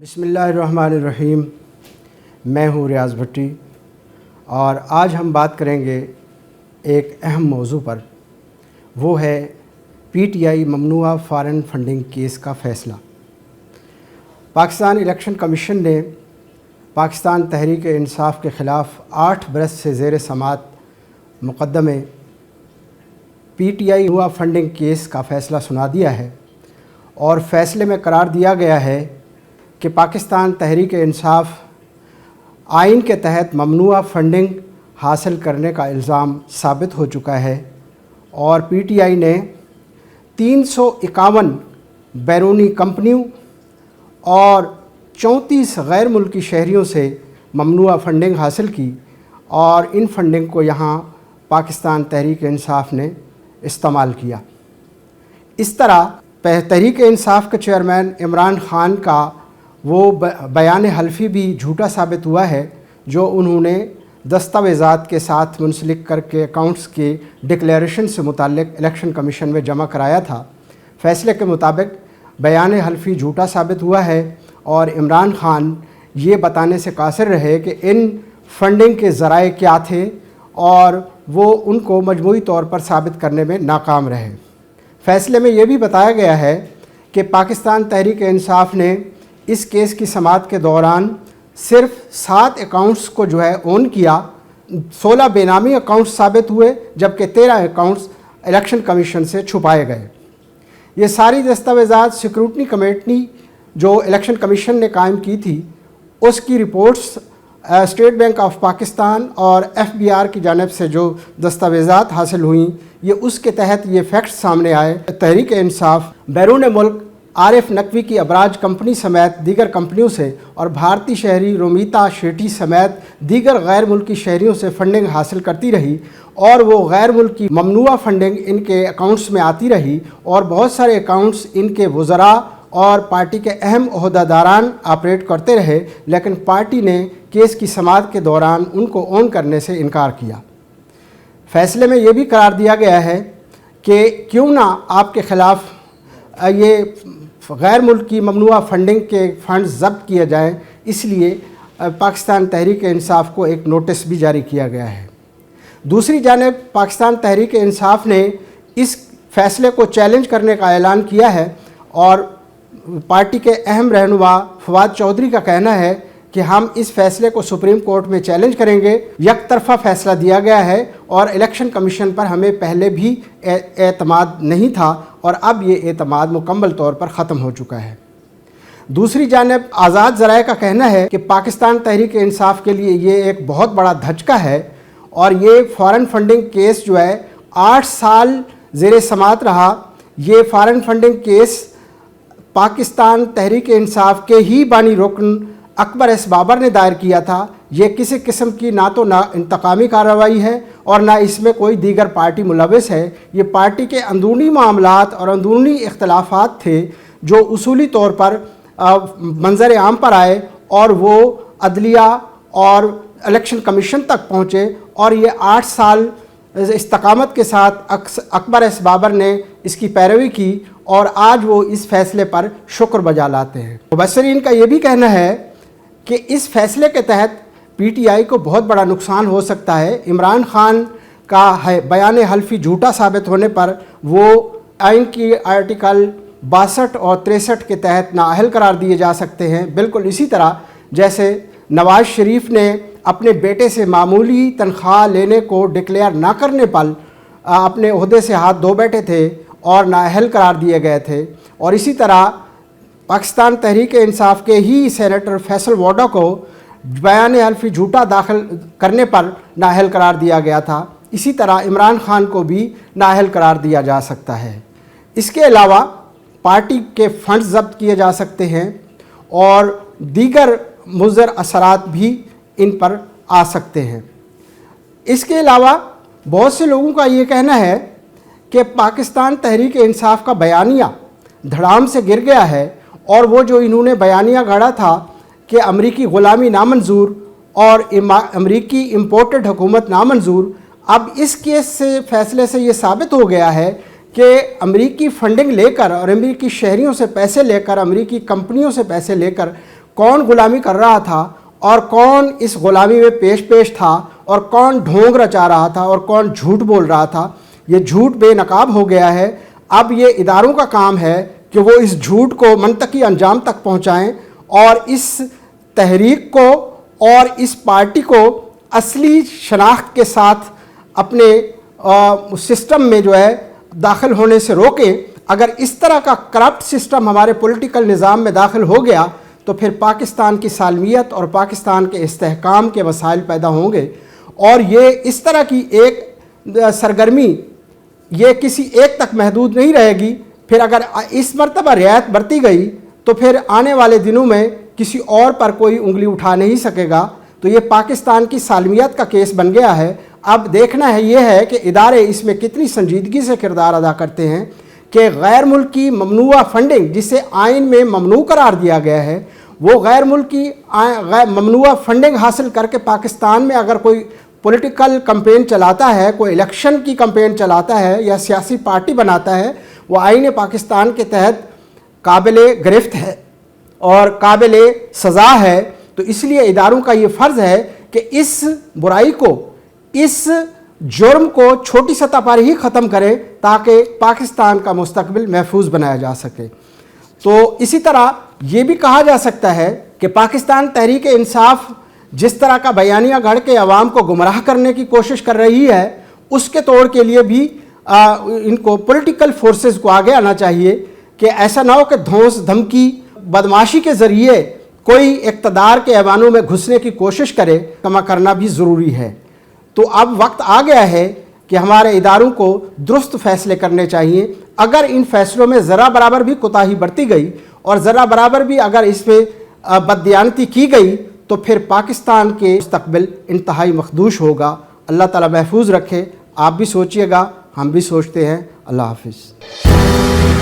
बिस्मिल्लाहिर्रहमानिर्रहीम। मैं हूँ रियाज़ भट्टी और आज हम बात करेंगे एक अहम मौजू पर। वो है PTI ममनुआ फ़ॉरेन फंडिंग केस का फ़ैसला। पाकिस्तान इलेक्शन कमीशन ने पाकिस्तान तहरीक इंसाफ के ख़िलाफ़ 8 बरस से ज़ेर समात मुक़दमे PTI ममनुआ फंडिंग केस का फ़ैसला सुना दिया है और फ़ैसले में करार दिया गया है कि पाकिस्तान तहरीक इंसाफ आइन के तहत ममनुआ फंडिंग हासिल करने का इल्ज़ाम साबित हो चुका है और PTI ने 351 बैरूनी कंपनियों और 34 गैर मुल्की शहरियों से ममनुआ फंडिंग हासिल की और इन फंडिंग को यहाँ पाकिस्तान तहरीक इंसाफ ने इस्तेमाल किया। इस तरह तहरीक इंसाफ के चेयरमैन इमरान ख़ान का वो बयान हल्फी भी झूठा साबित हुआ है जो उन्होंने दस्तावेज़ात के साथ मुंसलिक करके अकाउंट्स के डिक्लेरेशन से मुताल्लिक इलेक्शन कमीशन में जमा कराया था। फ़ैसले के मुताबिक बयान हल्फी झूठा साबित हुआ है और इमरान ख़ान ये बताने से कासिर रहे कि इन फंडिंग के ज़राए क्या थे और वो उनको मजमूई तौर पर साबित करने में नाकाम रहे। फ़ैसले में ये भी बताया गया है कि पाकिस्तान तहरीक इंसाफ ने इस केस की समाअत के दौरान सिर्फ 7 अकाउंट्स को ओन किया, 16 बेनामी अकाउंट्स साबित हुए जबकि 13 अकाउंट्स इलेक्शन कमीशन से छुपाए गए। ये सारी दस्तावेज़ात सिक्योरिटी कमेटी जो इलेक्शन कमीशन ने कायम की थी उसकी reports state bank of Pakistan और FBR की जानिब से जो दस्तावेज़ात हासिल हुई ये उसके तहत ये फैक्ट्स सामने आए। तहरीक इंसाफ बैरून मुल्क आरिफ नकवी की अबराज कंपनी समेत दीगर कंपनियों से और भारतीय शहरी रोमिता शेट्टी समेत दीगर गैर मुल्की शहरियों से फंडिंग हासिल करती रही और वो गैर मुल्की ममनुआ फंडिंग इनके अकाउंट्स में आती रही और बहुत सारे अकाउंट्स इनके वज़रा और पार्टी के अहम ओहदेदारान ऑपरेट करते रहे, लेकिन पार्टी ने केस की समाअत के दौरान उनको ओन करने से इनकार किया। फ़ैसले में ये भी करार दिया गया है कि क्यों ना आपके ख़िलाफ़ ये गैर मुल्की ममनुआ फंडिंग के फ़ंड ज़ब्त किए जाएँ, इसलिए पाकिस्तान तहरीक इंसाफ को एक नोटिस भी जारी किया गया है। दूसरी जानिब पाकिस्तान तहरीक इंसाफ ने इस फ़ैसले को चैलेंज करने का ऐलान किया है और पार्टी के अहम रहनुमा फवाद चौधरी का कहना है कि हम इस फ़ैसले को सुप्रीम कोर्ट में चैलेंज करेंगे। एक तरफ़ा फ़ैसला दिया गया है और इलेक्शन कमीशन पर हमें पहले भी एतमाद नहीं था और अब ये एतमाद मुकम्मल तौर पर ख़त्म हो चुका है। दूसरी जानिब आज़ाद ज़राए का कहना है कि पाकिस्तान तहरीक इंसाफ के लिए ये एक बहुत बड़ा धचका है और ये फ़ॉरेन फंडिंग केस 8 साल ज़ेर समाअत रहा। ये foreign funding case Pakistan Tehreek Insaf के ही बानी रुकन अकबर एस बाबर ने दायर किया था। ये किसी किस्म की ना इंतकामी कार्रवाई है और ना इसमें कोई दीगर पार्टी मुलविस है। ये पार्टी के अंदरूनी मामलात और अंदरूनी इख्तलाफात थे जो उसूली तौर पर मंजर आम पर आए और वो अदलिया और इलेक्शन कमीशन तक पहुँचे और ये 8 साल इस्तकामत के साथ अकबर एस बाबर ने इसकी पैरवी की और आज वो इस फ़ैसले पर शुक्र बजा लाते हैं। मुबस्सरीन का ये भी कहना है कि इस फ़ैसले के तहत PTI को बहुत बड़ा नुकसान हो सकता है। इमरान ख़ान का बयान हल्फी झूठा साबित होने पर वो आइन की आर्टिकल 62 और 63 के तहत नाअहल करार दिए जा सकते हैं। बिल्कुल इसी तरह जैसे नवाज़ शरीफ ने अपने बेटे से मामूली तनख्वाह लेने को डिक्लेयर ना करने पर अपने ओहदे से हाथ धो बैठे थे और नाअहल करार दिए गए थे, और इसी तरह पाकिस्तान तहरीक इंसाफ के ही सेनेटर फैसल वाडा को बयान हल्फी झूठा दाखिल करने पर नाअहल करार दिया गया था। इसी तरह इमरान ख़ान को भी नाअहल करार दिया जा सकता है। इसके अलावा पार्टी के फंड्स ज़ब्त किए जा सकते हैं और दीगर मुज़र असरात भी इन पर आ सकते हैं। इसके अलावा बहुत से लोगों का ये कहना है कि पाकिस्तान तहरीक इंसाफ का बयानिया धड़ाम से गिर गया है और वो जो इन्होंने बयानिया गढ़ा था कि अमरीकी ग़ुलामी नामंजूर और अमरीकी इम्पोर्टेड हुकूमत नामंजूर, अब इस केस से फ़ैसले से ये साबित हो गया है कि अमरीकी फ़ंडिंग लेकर और अमरीकी शहरियों से पैसे लेकर, अमरीकी कंपनियों से पैसे लेकर کون غلامی کر رہا تھا اور کون اس غلامی میں پیش تھا اور کون ڈھونگ رچا رہا تھا اور کون جھوٹ بول رہا تھا، یہ جھوٹ بے نقاب ہو گیا ہے۔ اب یہ اداروں کا کام ہے کہ وہ اس جھوٹ کو منطقی انجام تک پہنچائیں اور اس تحریک کو اور اس پارٹی کو اصلی شناخت کے ساتھ اپنے سسٹم میں جو ہے داخل ہونے سے روکیں۔ اگر اس طرح کا کرپٹ سسٹم ہمارے پولیٹیکل نظام میں داخل ہو گیا تو پھر پاکستان کی سالمیت اور پاکستان کے استحکام کے مسائل پیدا ہوں گے، اور یہ اس طرح کی ایک سرگرمی یہ کسی ایک تک محدود نہیں رہے گی۔ پھر اگر اس مرتبہ رعایت برتی گئی تو پھر آنے والے دنوں میں کسی اور پر کوئی انگلی اٹھا نہیں سکے گا۔ تو یہ پاکستان کی سالمیت کا کیس بن گیا ہے۔ اب دیکھنا ہے یہ ہے کہ ادارے اس میں کتنی سنجیدگی سے کردار ادا کرتے ہیں کہ غیر ملکی ممنوعہ فنڈنگ جسے آئین میں ممنوع قرار دیا گیا ہے، وہ غیر ملکی ممنوعہ فنڈنگ حاصل کر کے پاکستان میں اگر کوئی پولیٹیکل کمپین چلاتا ہے، کوئی الیکشن کی کمپین چلاتا ہے یا سیاسی پارٹی بناتا ہے، وہ آئین پاکستان کے تحت قابل گرفت ہے اور قابل سزا ہے۔ تو اس لیے اداروں کا یہ فرض ہے کہ اس برائی کو، اس جرم کو چھوٹی سطح پر ہی ختم کرے تاکہ پاکستان کا مستقبل محفوظ بنایا جا سکے۔ تو اسی طرح یہ بھی کہا جا سکتا ہے کہ پاکستان تحریک انصاف جس طرح کا بیانیہ گھڑ کے عوام کو گمراہ کرنے کی کوشش کر رہی ہے، اس کے توڑ کے لیے بھی ان کو پولیٹیکل فورسز کو آگے آنا چاہیے کہ ایسا نہ ہو کہ دھونس دھمکی بدمعاشی کے ذریعے کوئی اقتدار کے ایوانوں میں گھسنے کی کوشش کرے، کما کرنا بھی ضروری ہے۔ تو اب وقت آ گیا ہے کہ ہمارے اداروں کو درست فیصلے کرنے چاہیے۔ اگر ان فیصلوں میں ذرا برابر بھی کوتاہی برتی گئی اور ذرا برابر بھی اگر اس میں بددیانتی کی گئی تو پھر پاکستان کے مستقبل انتہائی مخدوش ہوگا۔ اللہ تعالیٰ محفوظ رکھے۔ آپ بھی سوچئے گا، ہم بھی سوچتے ہیں۔ اللہ حافظ۔